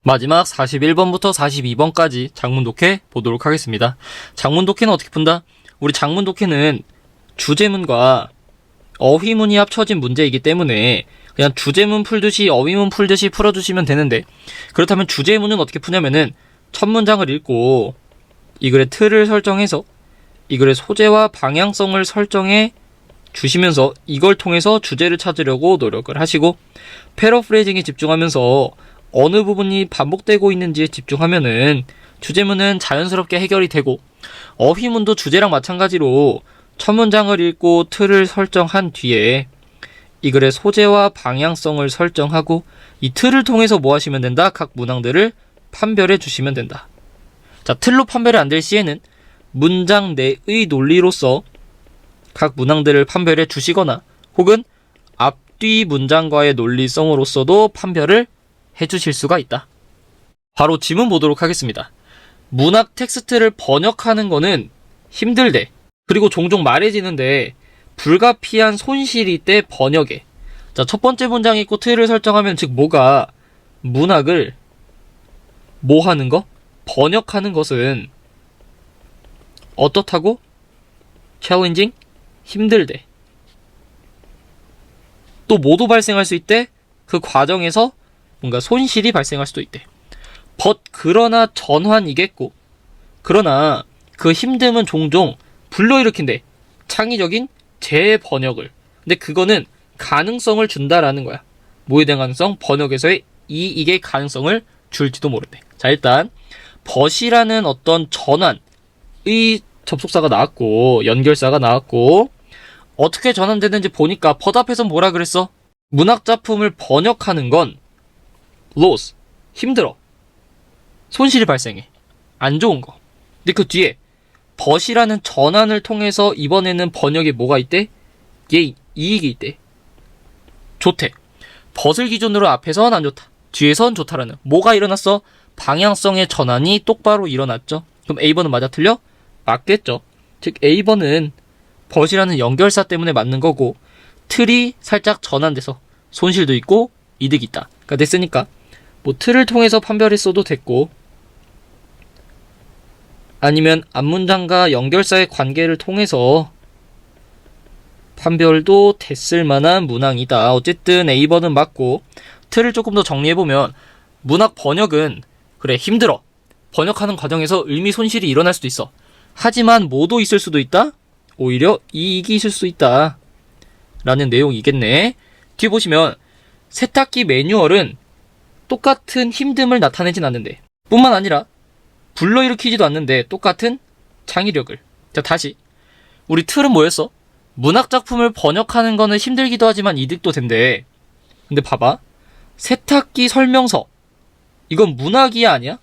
마지막 41번부터 42번까지 장문 독해 보도록 하겠습니다. 장문 독해는 어떻게 푼다? 우리 장문 독해는 주제문과 어휘문이 합쳐진 문제이기 때문에 그냥 주제문 풀듯이 어휘문 풀듯이 풀어주시면 되는데, 그렇다면 주제문은 어떻게 푸냐면은 첫 문장을 읽고 이 글의 틀을 설정해서 이 글의 소재와 방향성을 설정해 주시면서 이걸 통해서 주제를 찾으려고 노력을 하시고, 패러프레이징에 집중하면서 어느 부분이 반복되고 있는지에 집중하면은 주제문은 자연스럽게 해결이 되고, 어휘문도 주제랑 마찬가지로 첫 문장을 읽고 틀을 설정한 뒤에 이 글의 소재와 방향성을 설정하고 이 틀을 통해서 뭐 하시면 된다? 각 문항들을 판별해 주시면 된다. 자, 틀로 판별이 안 될 시에는 문장 내의 논리로서 각 문항들을 판별해 주시거나 혹은 앞뒤 문장과의 논리성으로서도 판별을 해주실 수가 있다. 바로 지문 보도록 하겠습니다. 문학 텍스트를 번역하는 거는 힘들대. 그리고 종종 말해지는데 불가피한 손실이 있대, 번역에. 자, 첫 번째 문장 읽고 틀을 설정하면, 즉 뭐가 문학을 뭐 하는 거? 번역하는 것은 어떻다고? challenging? 힘들대. 또 뭐도 발생할 수 있대? 그 과정에서 뭔가 손실이 발생할 수도 있대. 그러나 전환이겠고, 그러나 그 힘듦은 종종 불러일으킨대. 창의적인 재번역을. 근데 그거는 가능성을 준다라는 거야. 뭐에 대한 가능성? 번역에서의 이익의 가능성을 줄지도 모른대. 자, 일단 벗이라는 어떤 전환의 접속사가 나왔고 연결사가 나왔고, 어떻게 전환되는지 보니까 벗 앞에서 뭐라 그랬어? 문학작품을 번역하는 건 loss, 힘들어, 손실이 발생해, 안 좋은 거. 근데 그 뒤에 벗이라는 전환을 통해서 이번에는 번역에 뭐가 있대? 게인, 이익이 있대. 좋대. 벗을 기준으로 앞에선 안 좋다, 뒤에선 좋다라는 뭐가 일어났어? 방향성의 전환이 똑바로 일어났죠. 그럼 A번은 맞아 틀려? 맞겠죠. 즉 A번은 벗이라는 연결사 때문에 맞는 거고, 틀이 살짝 전환돼서 손실도 있고 이득이 있다. 그러니까 됐으니까 뭐 틀을 통해서 판별했어도 됐고, 아니면 앞문장과 연결사의 관계를 통해서 판별도 됐을 만한 문항이다. 어쨌든 A번은 맞고, 틀을 조금 더 정리해보면 문학 번역은 그래 힘들어, 번역하는 과정에서 의미 손실이 일어날 수도 있어. 하지만 뭐도 있을 수도 있다? 오히려 이익이 있을 수 있다 라는 내용이겠네. 뒤에 보시면 세탁기 매뉴얼은 똑같은 힘듦을 나타내진 않는데, 뿐만 아니라 불러일으키지도 않는데 똑같은 창의력을. 자, 다시 우리 틀은 뭐였어? 문학작품을 번역하는 거는 힘들기도 하지만 이득도 된대. 근데 봐봐, 세탁기 설명서, 이건 문학이 아니야?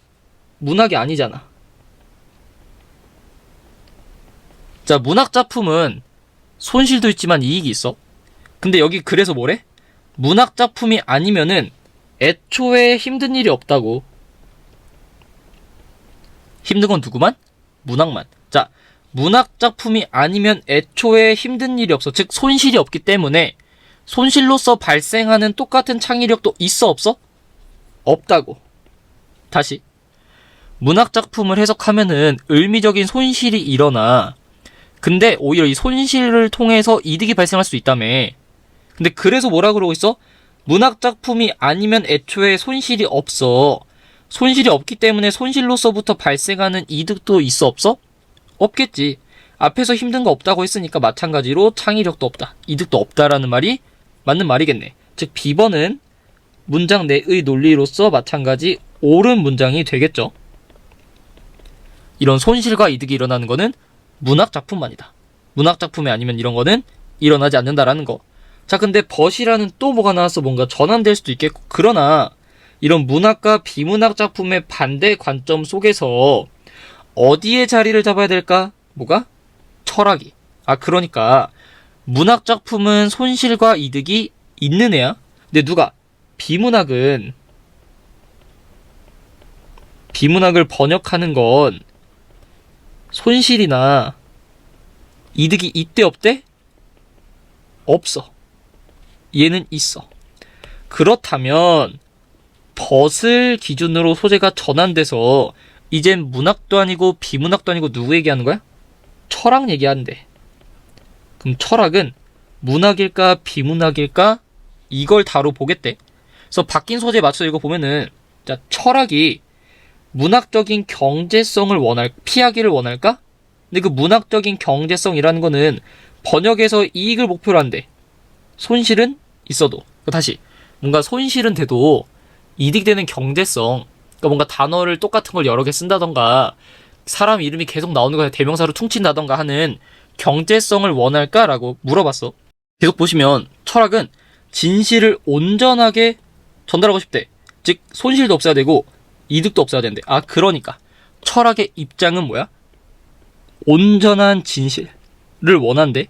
문학이 아니잖아. 자, 문학작품은 손실도 있지만 이익이 있어. 근데 여기 그래서 뭐래? 문학작품이 아니면은 애초에 힘든 일이 없다고. 힘든 건 누구만? 문학만. 자, 문학작품이 아니면 애초에 힘든 일이 없어. 즉 손실이 없기 때문에 손실로서 발생하는 똑같은 창의력도 있어, 없어? 없다고. 다시, 문학작품을 해석하면은 의미적인 손실이 일어나. 근데 오히려 이 손실을 통해서 이득이 발생할 수 있다며. 근데 그래서 뭐라 그러고 있어? 문학작품이 아니면 애초에 손실이 없어. 손실이 없기 때문에 손실로서부터 발생하는 이득도 있어, 없어? 없겠지. 앞에서 힘든 거 없다고 했으니까 마찬가지로 창의력도 없다, 이득도 없다라는 말이 맞는 말이겠네. 즉 B번은 문장 내의 논리로서 마찬가지 옳은 문장이 되겠죠. 이런 손실과 이득이 일어나는 거는 문학작품만이다. 문학작품이 아니면 이런 거는 일어나지 않는다라는 거. 자, 근데 벗이라는 또 뭐가 나왔어? 뭔가 전환될 수도 있겠고. 그러나 이런 문학과 비문학 작품의 반대 관점 속에서 어디에 자리를 잡아야 될까? 뭐가? 철학이. 그러니까 문학 작품은 손실과 이득이 있는 애야. 근데 누가? 비문학을 번역하는 건 손실이나 이득이 있대, 없대? 없어. 얘는 있어. 그렇다면 벗을 기준으로 소재가 전환돼서 이젠 문학도 아니고 비문학도 아니고 누구 얘기하는 거야? 철학 얘기하는데. 그럼 철학은 문학일까 비문학일까 이걸 다뤄보겠대. 그래서 바뀐 소재에 맞춰서 읽어보면은, 자, 철학이 문학적인 경제성을 피하기를 원할까? 근데 그 문학적인 경제성이라는 거는 번역에서 이익을 목표로 한대. 손실은 있어도. 다시, 뭔가 손실은 돼도 이득되는 경제성, 그러니까 뭔가 단어를 똑같은 걸 여러 개 쓴다던가 사람 이름이 계속 나오는 거 대명사로 퉁친다던가 하는 경제성을 원할까라고 물어봤어. 계속 보시면 철학은 진실을 온전하게 전달하고 싶대. 즉 손실도 없어야 되고 이득도 없어야 된대. 그러니까 철학의 입장은 뭐야? 온전한 진실을 원한대.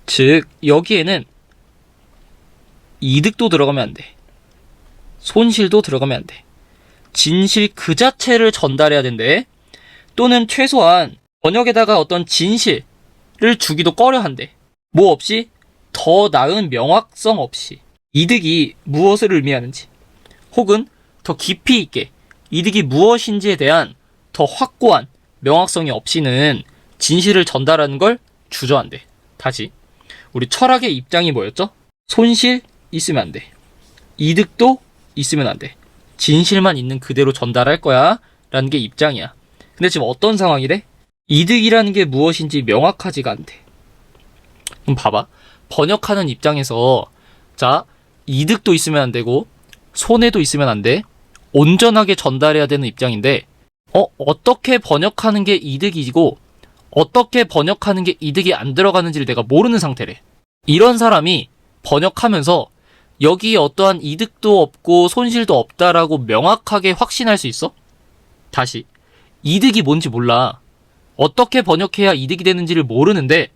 즉 여기에는 이득도 들어가면 안 돼. 손실도 들어가면 안 돼. 진실 그 자체를 전달해야 된대. 또는 최소한 번역에다가 어떤 진실을 주기도 꺼려한대. 뭐 없이? 더 나은 명확성 없이. 이득이 무엇을 의미하는지, 혹은 더 깊이 있게 이득이 무엇인지에 대한 더 확고한 명확성이 없이는 진실을 전달하는 걸 주저한대. 다시, 우리 철학의 입장이 뭐였죠? 손실 있으면 안 돼. 이득도 있으면 안 돼. 진실만 있는 그대로 전달할 거야 라는 게 입장이야. 근데 지금 어떤 상황이래? 이득이라는 게 무엇인지 명확하지가 않대. 그럼 봐봐. 번역하는 입장에서, 자, 이득도 있으면 안 되고 손해도 있으면 안 돼. 온전하게 전달해야 되는 입장인데, 어떻게 번역하는 게 이득이고 어떻게 번역하는 게 이득이 안 들어가는지를 내가 모르는 상태래. 이런 사람이 번역하면서 여기에 어떠한 이득도 없고 손실도 없다라고 명확하게 확신할 수 있어? 다시, 이득이 뭔지 몰라. 어떻게 번역해야 이득이 되는지를 모르는데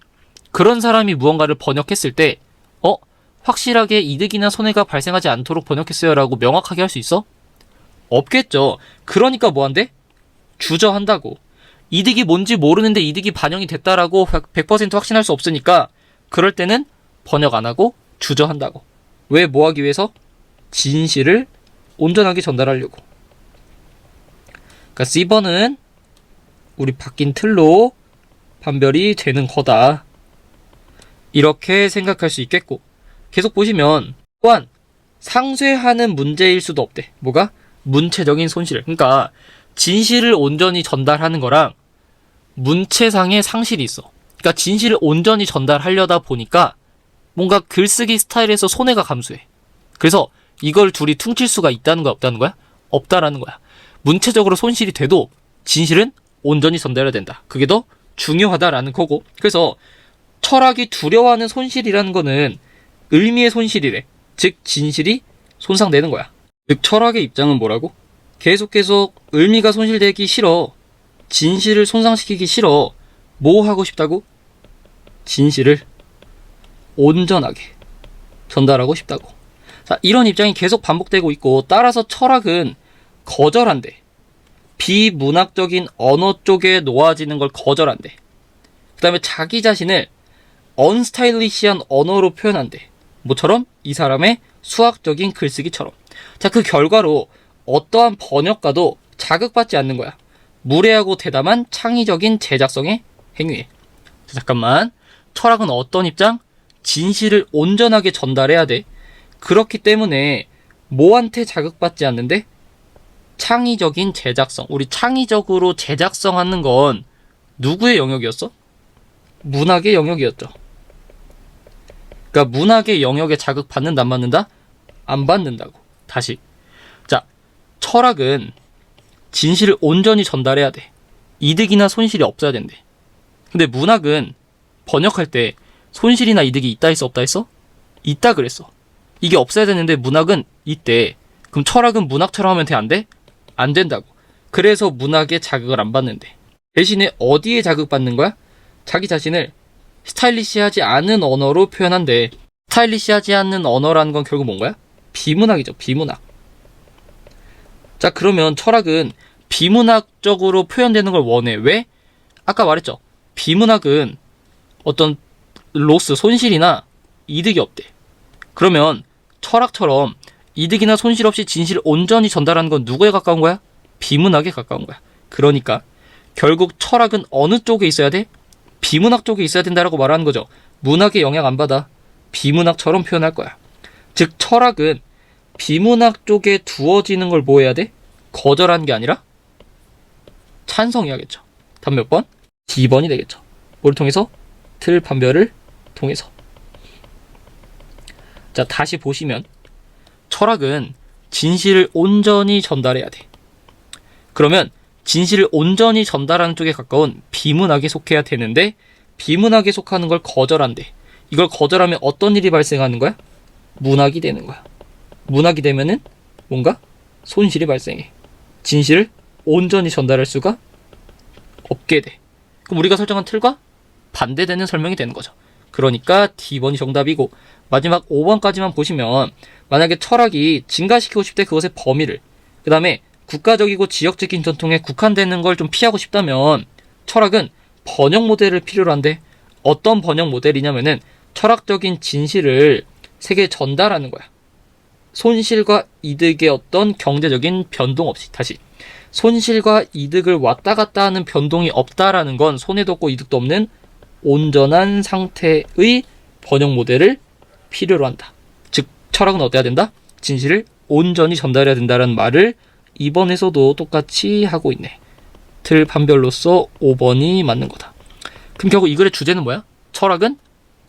그런 사람이 무언가를 번역했을 때 확실하게 이득이나 손해가 발생하지 않도록 번역했어요 라고 명확하게 할 수 있어? 없겠죠. 그러니까 뭐한대? 주저한다고. 이득이 뭔지 모르는데 이득이 반영이 됐다라고 100% 확신할 수 없으니까 그럴 때는 번역 안 하고 주저한다고. 왜? 뭐 하기 위해서? 진실을 온전하게 전달하려고. 그러니까 C번은 우리 바뀐 틀로 판별이 되는 거다. 이렇게 생각할 수 있겠고, 계속 보시면 또한 상쇄하는 문제일 수도 없대. 뭐가? 문체적인 손실. 그러니까 진실을 온전히 전달하는 거랑 문체상의 상실이 있어. 그러니까 진실을 온전히 전달하려다 보니까 뭔가 글쓰기 스타일에서 손해가 감소해. 그래서 이걸 둘이 퉁칠 수가 있다는 거야, 없다는 거야? 없다라는 거야. 문체적으로 손실이 돼도 진실은 온전히 전달해야 된다. 그게 더 중요하다라는 거고. 그래서 철학이 두려워하는 손실이라는 거는 의미의 손실이래. 즉 진실이 손상되는 거야. 즉 철학의 입장은 뭐라고? 계속 의미가 손실되기 싫어. 진실을 손상시키기 싫어. 뭐 하고 싶다고? 진실을 온전하게 전달하고 싶다고. 자, 이런 입장이 계속 반복되고 있고, 따라서 철학은 거절한대. 비문학적인 언어 쪽에 놓아지는 걸 거절한대. 그 다음에 자기 자신을 언스타일리시한 언어로 표현한대. 뭐처럼? 이 사람의 수학적인 글쓰기처럼. 자, 그 결과로 어떠한 번역가도 자극받지 않는 거야. 무례하고 대담한 창의적인 제작성에 행위해. 자, 잠깐만. 철학은 어떤 입장? 진실을 온전하게 전달해야 돼. 그렇기 때문에 뭐한테 자극받지 않는데? 창의적인 제작성. 우리 창의적으로 제작성하는 건 누구의 영역이었어? 문학의 영역이었죠. 그러니까 문학의 영역에 자극받는다 안 받는다? 안 받는다고. 다시. 자, 철학은 진실을 온전히 전달해야 돼. 이득이나 손실이 없어야 된대. 근데 문학은 번역할 때 손실이나 이득이 있다 했어, 없다 했어? 있다 그랬어. 이게 없어야 되는데 문학은 있대. 그럼 철학은 문학처럼 하면 돼, 안 돼? 안 된다고. 그래서 문학에 자극을 안 받는데. 대신에 어디에 자극받는 거야? 자기 자신을 스타일리시하지 않은 언어로 표현한대. 스타일리시하지 않은 언어라는 건 결국 뭔가요? 비문학이죠. 비문학. 자, 그러면 철학은 비문학적으로 표현되는 걸 원해. 왜? 아까 말했죠. 비문학은 어떤 로스, 손실이나 이득이 없대. 그러면 철학처럼 이득이나 손실 없이 진실을 온전히 전달하는 건 누구에 가까운 거야? 비문학에 가까운 거야. 그러니까 결국 철학은 어느 쪽에 있어야 돼? 비문학 쪽에 있어야 된다라고 말하는 거죠. 문학에 영향 안 받아. 비문학처럼 표현할 거야. 즉 철학은 비문학 쪽에 두어지는 걸 뭐 해야 돼? 거절하는 게 아니라 찬성해야겠죠. 답 몇 번? D번이 되겠죠. 뭘 통해서? 틀 판별을 통해서. 자, 다시 보시면 철학은 진실을 온전히 전달해야 돼. 그러면 진실을 온전히 전달하는 쪽에 가까운 비문학에 속해야 되는데 비문학에 속하는 걸 거절한대. 이걸 거절하면 어떤 일이 발생하는 거야? 문학이 되는 거야. 문학이 되면은 뭔가 손실이 발생해. 진실을 온전히 전달할 수가 없게 돼. 그럼 우리가 설정한 틀과 반대되는 설명이 되는 거죠. 그러니까 D번이 정답이고 마지막 5번까지만 보시면 만약에 철학이 증가시키고 싶대 그것의 범위를 그 다음에 국가적이고 지역적인 전통에 국한되는 걸 좀 피하고 싶다면 철학은 번역 모델을 필요로 한데 어떤 번역 모델이냐면은 철학적인 진실을 세계에 전달하는 거야. 손실과 이득의 어떤 경제적인 변동 없이 다시 손실과 이득을 왔다 갔다 하는 변동이 없다라는 건 손해도 없고 이득도 없는 온전한 상태의 번역 모델을 필요로 한다. 즉 철학은 어때야 된다? 진실을 온전히 전달해야 된다는 말을 2번에서도 똑같이 하고 있네. 틀 판별로서 5번이 맞는 거다. 그럼 결국 이 글의 주제는 뭐야? 철학은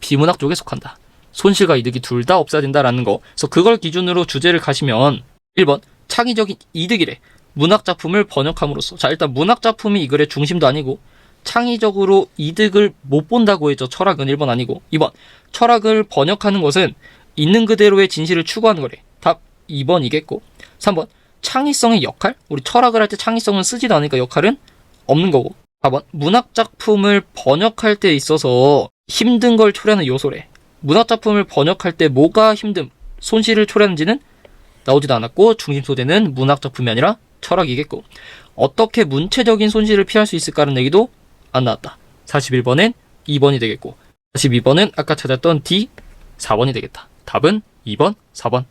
비문학 쪽에 속한다. 손실과 이득이 둘 다 없어야 된다라는 거. 그래서 그걸 기준으로 주제를 가시면 1번 창의적인 이득이래. 문학작품을 번역함으로써. 자, 일단 문학작품이 이 글의 중심도 아니고 창의적으로 이득을 못 본다고 했죠. 철학은 1번 아니고. 2번 철학을 번역하는 것은 있는 그대로의 진실을 추구하는 거래. 답 2번이겠고. 3번 창의성의 역할? 우리 철학을 할 때 창의성은 쓰지도 않으니까 역할은 없는 거고. 4번 문학작품을 번역할 때 있어서 힘든 걸 초래하는 요소래. 문학작품을 번역할 때 뭐가 힘듦, 손실을 초래하는지는 나오지도 않았고 중심 소재는 문학작품이 아니라 철학이겠고 어떻게 문체적인 손실을 피할 수 있을까라는 얘기도 안 나왔다. 41번엔 2번이 되겠고 42번은 아까 찾았던 D 4번이 되겠다. 답은 2번, 4번.